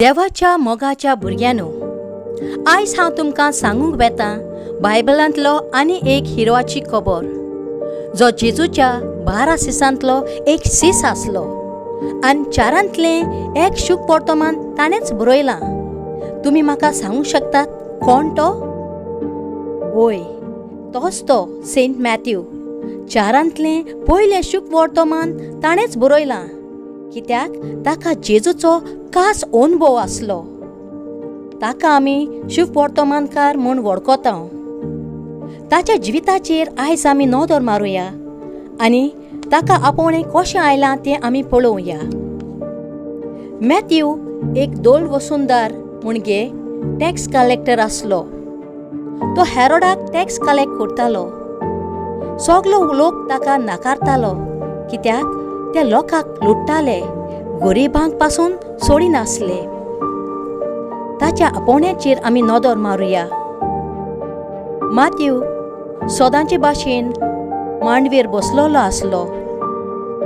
देवाच्या मोगाच्या भुरग्यांनो, आयज हांव तुमकां सांगूंक वेता बायबलांतलो आनी एक हिरोवाची खबर, जो जेजूच्या 12 सिसांतलो एक सीस आसलो आनी चारांतलें एक शूभ वर्तमान ताणेंच बरयलां. तुमी म्हाका सांगूंक शकतात कोण तो? वय, तोच तो सेंट मॅथ्यू. चारांतलें पयलें शूभ वर्तमान ताणेंच बरयलां, कित्याक ताका जेजूचो खास अनुभव आसलो. ताका आमी शूभ वर्तमानकार म्हूण वळखता. ताच्या जिविताचेर आयज आमी नदर मारुया आनी ताका आपोवणें कशें आयलां तें आमी पळोवया. मॅथ्यू एक दोल वसूनदार म्हणजे टॅक्स कलेक्टर आसलो. तो हेरोडाक टॅक्स कलेक्ट करतालो. सगलो लोक ताका नाकारतालो, कित्याक ते लोकांक लुट्टाले, गरिबांक पासून सोडिनासले. ताच्या आपोवण्याचेर आमी नदर मारुया. मॅथ्यू सदांचे भाशेन मांडवेर बसलोलो आसलो.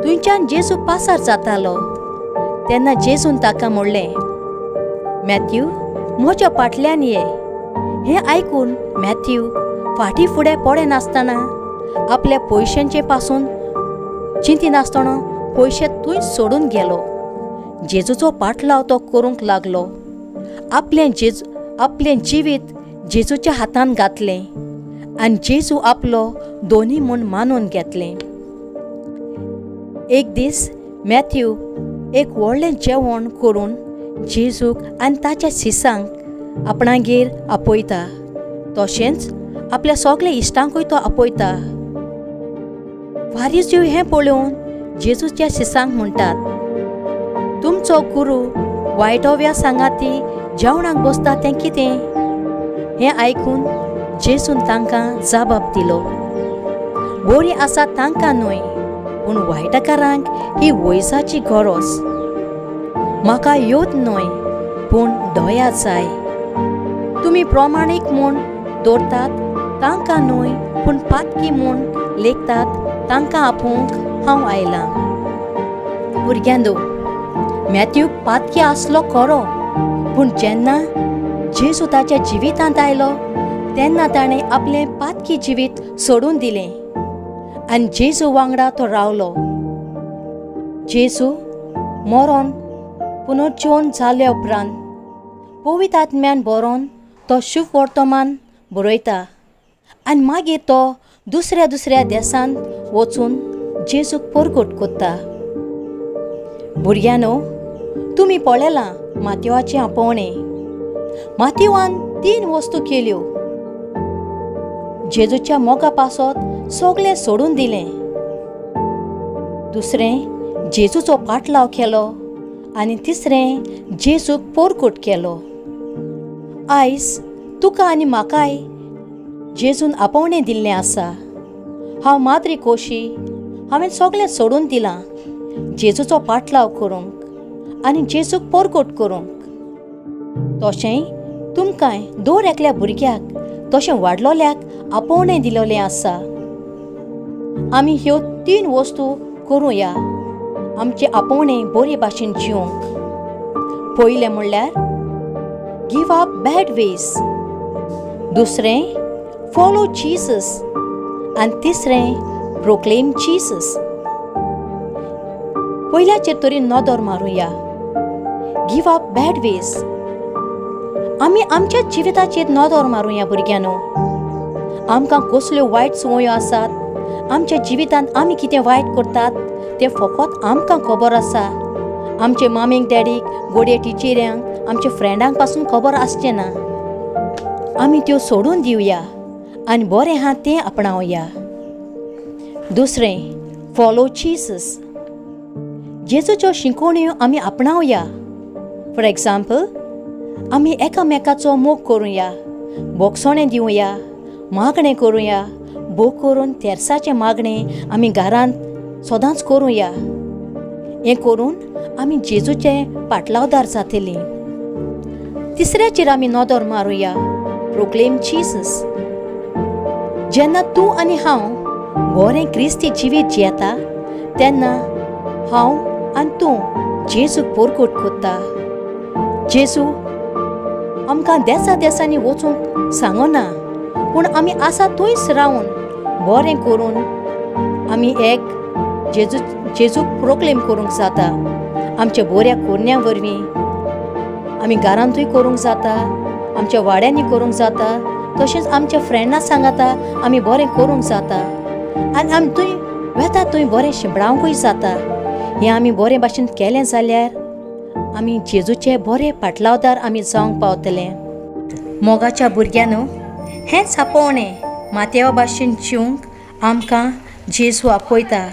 थंयच्यान जेजू पासार जातालो तेन्ना जेजून ताका म्हणलें, मॅथ्यू, म्हज्या फाटल्यान ये. हें आयकून मॅथ्यू फाटीं फुडें पडनासतना आपल्या पयशांचे पासून चिंतिनासतना पयशे थंय सोडून गेलो. जेजूचो पाटलाव तो करूंक लागलो. आपलें जिवीत जेजूच्या हातान घातलें आनी जेजू आपलो दोनी म्हूण मानून घेतलें. एक दीस मॅथ्यू एक व्हडलें जेवण करून जेजूक आनी ताच्या सिसांक आपणागेर आपयता. तशेंच आपल्या सगल्या इश्टांकूय तो आपयता. फारीसी हें पळोवन जेजूच्या सिसांक म्हणटात, तुमचो गुरू वायटव्या सांगाती जेवणाक बसता तें कितें? हें आयकून जेजून तांकां जबाब दिलो, बरी आसा तांकां न्हय, पूण वायटकारांक ही वयसाची गरज. म्हाका योद न्हय, पूण दया जाय. तुमी प्रमाणीक म्हूण दवरतात तांकां न्हय, पूण पातकी म्हूण लेखतात तांकां आपोवंक हांव आयलां. भुरग्यांनो, मॅथ्यू पातकी आसलो खरो, पूण जेन्ना जेजू ताच्या जिवितांत आयलो तेन्ना ताणें आपलें पातकी जिवीत सोडून दिलें आनी जेजू वांगडा तो रावलो. जेजू मरोन पुनर्जीवन जाल्या उपरांत पवित्र आत्म्यान बरोवन तो शूभ वर्तमान बरयता आनी मागीर तो दुसऱ्या देशांत वचून जेजूक परगट करता. भुरग्यांनो, तुमी पळयलां मॅथ्यूवाचें आपोवणें. मॅथ्यूवान 3 वस्तू केल्यो. जेजूच्या मोगा पासत सगळें सोडून दिलें. दुसरें, जेजूचो पाटलाव केलो आनी तिसरें, जेजूक परगट केलो. आयज तुका आनी म्हाकाय जेजून आपोवणें दिल्लें आसा. हांव माद्री कोशी हांवें सगळें सोडून दिलां जेजूचो पाटलाव करूंक आनी जेजूक परगट करूंक. तशें तुमकांय दर एकल्या भुरग्याक तशें वाडलोल्याक आपोवणें दिलोलें आसा. आमी ह्यो 3 वस्तू करुया आमचें आपोवणें बरे भाशेन जिवंक. पयलें म्हणल्यार गिव अप बॅड वेज, दुसरें फॉलो जीसस आनी तिसरें प्रोक्लेम जीसस. पयल्याचेर तरी नदर मारुया. Give up bad ways. आमी आमच्या जिविताचेर नदर मारुया भुरग्यांनो. आमकां कसल्यो वायट संवयो आसात, आमच्या जिवितांत आमी कितें वायट करतात तें फकत आमकां खबर आसा. आमचे मामीक डॅडीक, गोडये टिचेऱ्यांक, आमच्या फ्रेंडांक पासून खबर आसचें ना. आमी त्यो सोडून दिवया आनी बरें आहा तें आपणावया. दुसरें, फॉलो जीसस. जेजूच्यो शिकवण्यो आमी आपणावया. फॉर एग्जाम्पल, आमी एकामेकाचो मोग करुया, बोगसोणें दिवया, मागणें करुया. बोग करून तेर्साचें मागणें आमी घरांत सदांच करुया. हें करून आमी जेजूचें पाटलावदार जातलीं. तिसऱ्याचेर आमी नदर मारुया. Proclaim Jesus. जेन्ना तूं आनी हांव बरें क्रिस्ती जिवीत जियेता तेन्ना हांव आनी तूं जेजूक परगट करता जेजू आमकां देसा देसांनी वचूंक सांगना, पूण आमी आसा थंयच रावन बरें करून आमी एक जेजूक प्रोक्लेम करूंक जाता. आमच्या बऱ्या कोरण्या वरवीं आमी घरांतूय करूंक जाता, आमच्या वाड्यांनी करूंक जाता, तशेंच आमच्या फ्रेंडांक सांगाता आमी बरें करूंक जाता. आनी आमी थंय वेता थंय बरें शिंपडावंकूय जाता. हें आमी बरे भाशेन केलें जाल्यार आमी जेजूचे बरे पाटलावदार आमी जावंक पावतले. मोगाच्या भुरग्यानो, हेंच आपोवणें मातयेवा भाशेन जिवंक आमकां जेजू आपयता.